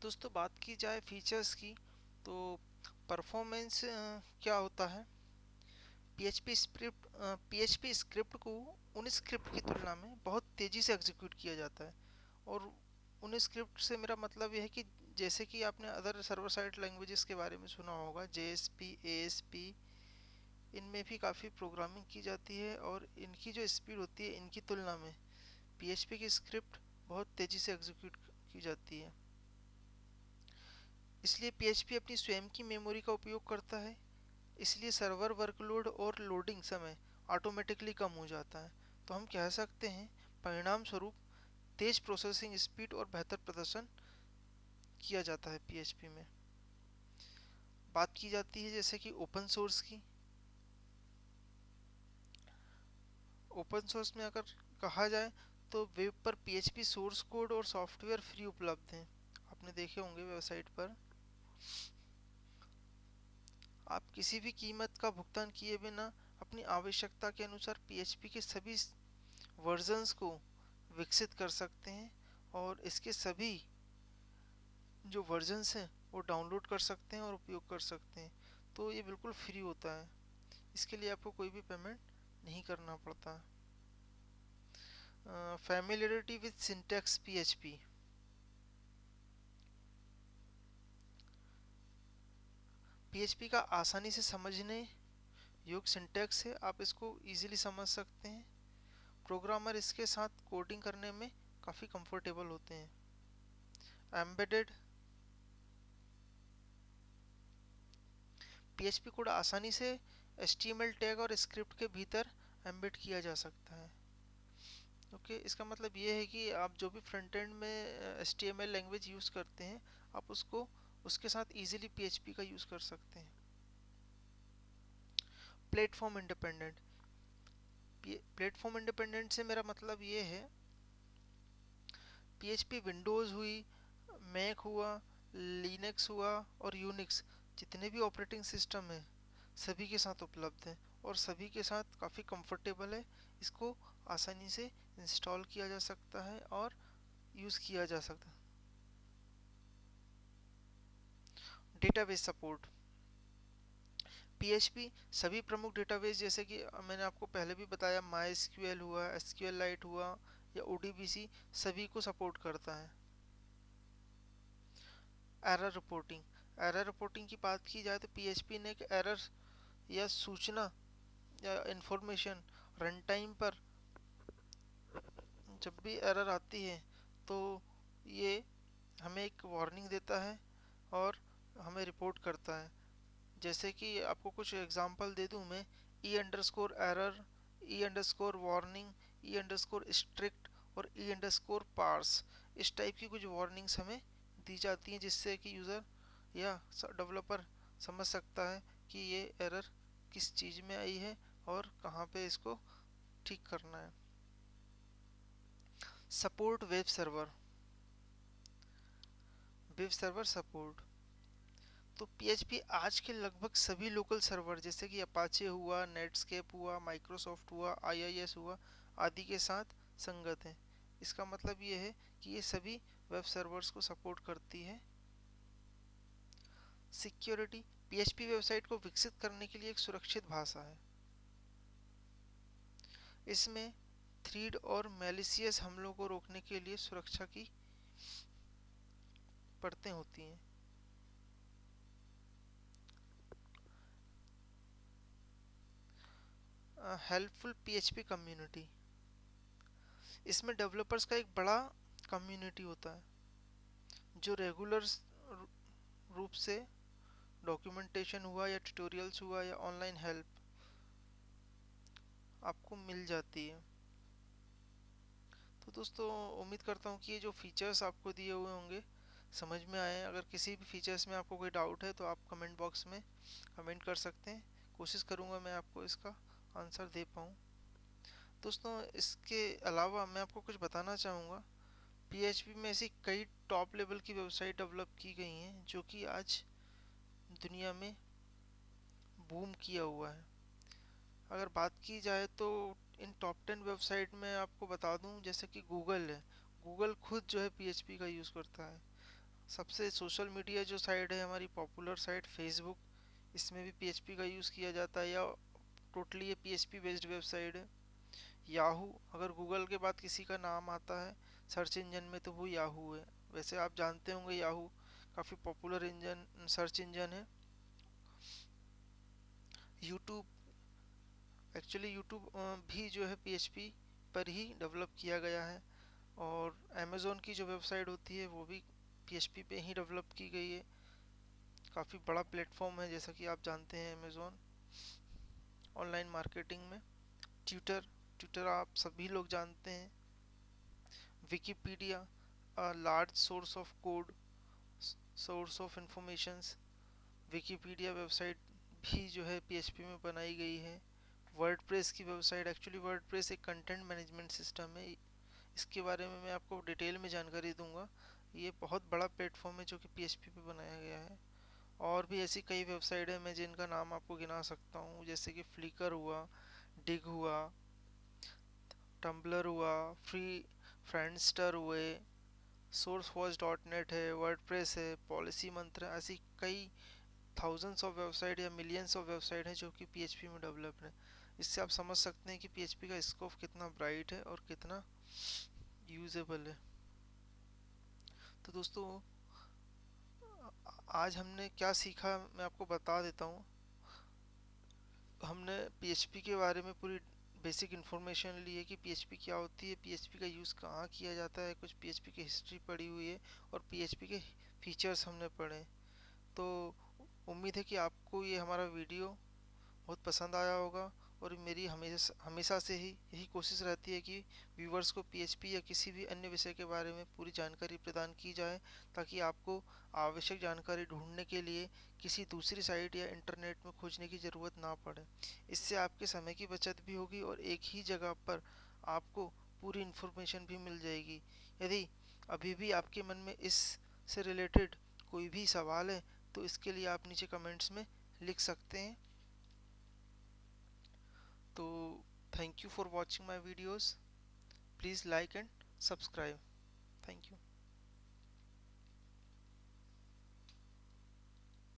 दोस्तों बात की जाए फीचर्स की तो परफॉर्मेंस क्या होता है। पीएचपी स्क्रिप्ट को उन स्क्रिप्ट की तुलना में बहुत तेज़ी से एग्जीक्यूट किया जाता है। और उन स्क्रिप्ट से मेरा मतलब यह है कि जैसे कि आपने अदर सर्वर साइड लैंग्वेजेस के बारे में सुना होगा, जेएसपी, एएसपी, इनमें भी काफ़ी प्रोग्रामिंग की जाती है और इनकी जो स्पीड होती है इनकी तुलना में पीएचपी की स्क्रिप्ट बहुत तेज़ी से एग्जीक्यूट की जाती है। इसलिए पीएचपी अपनी स्वयं की मेमोरी का उपयोग करता है, इसलिए सर्वर वर्कलोड और लोडिंग समय ऑटोमेटिकली कम हो जाता है। तो हम कह सकते हैं परिणाम स्वरूप तेज प्रोसेसिंग स्पीड और बेहतर प्रदर्शन किया जाता है पीएचपी में। बात की जाती है जैसे कि ओपन सोर्स की। ओपन सोर्स में अगर कहा जाए तो वेब पर पीएचपी सोर्स कोड और सॉफ्टवेयर फ्री उपलब्ध हैं। आपने देखे होंगे वेबसाइट पर। आप किसी भी कीमत का भुगतान किए बिना अपनी आवश्यकता के अनुसार पीएचपी के सभी वर्जन्स को विकसित कर सकते हैं और इसके सभी जो वर्जन्स हैं वो डाउनलोड कर सकते हैं और उपयोग कर सकते हैं। तो ये बिल्कुल फ्री होता है, इसके लिए आपको कोई भी पेमेंट नहीं करना पड़ता। Familiarity with syntax PHP. PHP का आसानी से समझने योग्य सिंटैक्स है, आप इसको इजीली समझ सकते हैं। प्रोग्रामर इसके साथ कोडिंग करने में काफ़ी कंफर्टेबल होते हैं। एम्बेडेड पीएचपी कोड आसानी से एचटीएमएल टैग और स्क्रिप्ट के भीतर एम्बेड किया जा सकता है। ओके, इसका मतलब ये है कि आप जो भी फ्रंट एंड में एचटीएमएल लैंग्वेज यूज़ करते हैं आप उसको उसके साथ इजीली पीएचपी का यूज़ कर सकते हैं। Platform independent. प्लेटफॉर्म इंडिपेंडेंट से मेरा मतलब ये है पीएचपी विंडोज़ हुई, मैक हुआ, लिनक्स हुआ और यूनिक्स, जितने भी ऑपरेटिंग सिस्टम है सभी के साथ उपलब्ध है और सभी के साथ काफ़ी कंफर्टेबल है। इसको आसानी से इंस्टॉल किया जा सकता है और यूज़ किया जा सकता है। Database support. पीएचपी सभी प्रमुख डेटाबेस जैसे कि मैंने आपको पहले भी बताया, माई एसक्यूएल हुआ, एसक्यूएल लाइट हुआ या ओडीबीसी, सभी को सपोर्ट करता है। Error reporting. एरर रिपोर्टिंग की बात की जाए तो पीएचपी ने एक एरर या सूचना या इंफॉर्मेशन रन टाइम पर जब भी एरर आती है तो ये हमें एक वार्निंग देता है और हमें रिपोर्ट करता है। जैसे कि आपको कुछ एग्जांपल दे दूं मैं, e underscore error, e underscore warning, e underscore strict और ई अंडरस्कोर पार्स, इस टाइप की कुछ वार्निंग्स हमें दी जाती हैं जिससे कि यूज़र या डेवलपर समझ सकता है कि ये एरर किस चीज़ में आई है और कहाँ पे इसको ठीक करना है। Support web server. Web server support तो पीएचपी आज के लगभग सभी लोकल सर्वर जैसे कि अपाचे हुआ, नेटस्केप हुआ, माइक्रोसॉफ्ट हुआ, आईआईएस हुआ आदि के साथ संगत है। इसका मतलब ये है कि ये सभी वेब सर्वर्स को सपोर्ट करती है। सिक्योरिटी। पीएचपी वेबसाइट को विकसित करने के लिए एक सुरक्षित भाषा है। इसमें थ्रीड और मैलिशियस हमलों को रोकने के लिए सुरक्षा की परतें होती हैं। Helpful PHP community. इसमें डेवलपर्स का एक बड़ा कम्युनिटी होता है जो रेगुलर रूप से डॉक्यूमेंटेशन हुआ या ट्यूटोरियल्स हुआ या ऑनलाइन हेल्प आपको मिल जाती है। तो दोस्तों उम्मीद करता हूँ कि ये जो फीचर्स आपको दिए हुए होंगे समझ में आए। अगर किसी भी फीचर्स में आपको कोई डाउट है तो आप कमेंट बॉक्स में कमेंट कर सकते हैं, कोशिश करूँगा मैं आपको इसका आंसर दे पाऊँ। दोस्तों इसके अलावा मैं आपको कुछ बताना चाहूँगा। पीएचपी में ऐसी कई टॉप लेवल की वेबसाइट डेवलप की गई हैं जो कि आज दुनिया में बूम किया हुआ है। अगर बात की जाए तो इन टॉप 10 वेबसाइट में आपको बता दूं जैसे कि गूगल है। गूगल खुद जो है पीएचपी का यूज़ करता है। सबसे सोशल मीडिया जो साइट है हमारी पॉपुलर साइट फेसबुक, इसमें भी पीएचपी का यूज़ किया जाता है, या टोटली ये पीएचपी बेस्ड वेबसाइट है। याहू, अगर गूगल के बाद किसी का नाम आता है सर्च इंजन में तो वो याहू है। वैसे आप जानते होंगे याहू काफ़ी पॉपुलर इंजन सर्च इंजन है। यूट्यूब, एक्चुअली यूट्यूब भी जो है पीएचपी पर ही डेवलप किया गया है। और अमेज़ोन की जो वेबसाइट होती है वो भी पीएचपी पे ही डेवलप की गई है। काफ़ी बड़ा प्लेटफॉर्म है जैसा कि आप जानते हैं अमेज़ोन ऑनलाइन मार्केटिंग में। ट्विटर, ट्विटर आप सभी लोग जानते हैं। Wikipedia, large source of code, source of informations. Wikipedia website भी जो है पीएचपी में बनाई गई है। वर्डप्रेस की वेबसाइट, एक्चुअली वर्डप्रेस एक कंटेंट मैनेजमेंट सिस्टम है, इसके बारे में मैं आपको डिटेल में जानकारी दूंगा। ये बहुत बड़ा प्लेटफॉर्म है जो कि पीएचपी पे बनाया गया है। और भी ऐसी कई वेबसाइट है मैं जिनका नाम आपको गिना सकता हूँ, जैसे कि फ्लिकर हुआ, डिग हुआ, टम्बलर हुआ, फ्री फ्रेंडस्टर हुए, sourceforge.net है, वर्डप्रेस है, पॉलिसी मंत्र, ऐसी कई थाउजेंड्स ऑफ वेबसाइट या मिलियंस ऑफ वेबसाइट हैं जो कि पीएचपी में डेवलप्ड है। इससे आप समझ सकते हैं कि पीएचपी का स्कोप कितना ब्राइट है और कितना यूजेबल है। तो दोस्तों, आज हमने क्या सीखा मैं आपको बता देता हूँ। हमने पीएचपी के बारे में पूरी बेसिक इन्फॉर्मेशन ली है कि पीएचपी क्या होती है, पीएचपी का यूज़ कहाँ किया जाता है, कुछ पीएचपी की हिस्ट्री पढ़ी हुई है, और पीएचपी के फीचर्स हमने पढ़े। तो उम्मीद है कि आपको ये हमारा वीडियो बहुत पसंद आया होगा। और मेरी हमेशा हमेशा से ही यही कोशिश रहती है कि व्यूवर्स को पीएचपी या किसी भी अन्य विषय के बारे में पूरी जानकारी प्रदान की जाए, ताकि आपको आवश्यक जानकारी ढूंढने के लिए किसी दूसरी साइट या इंटरनेट में खोजने की ज़रूरत ना पड़े। इससे आपके समय की बचत भी होगी और एक ही जगह पर आपको पूरी इन्फॉर्मेशन भी मिल जाएगी। यदि अभी भी आपके मन में इस से रिलेटेड कोई भी सवाल है तो इसके लिए आप नीचे कमेंट्स में लिख सकते हैं। तो thank you for watching my videos, please like and subscribe. Thank you.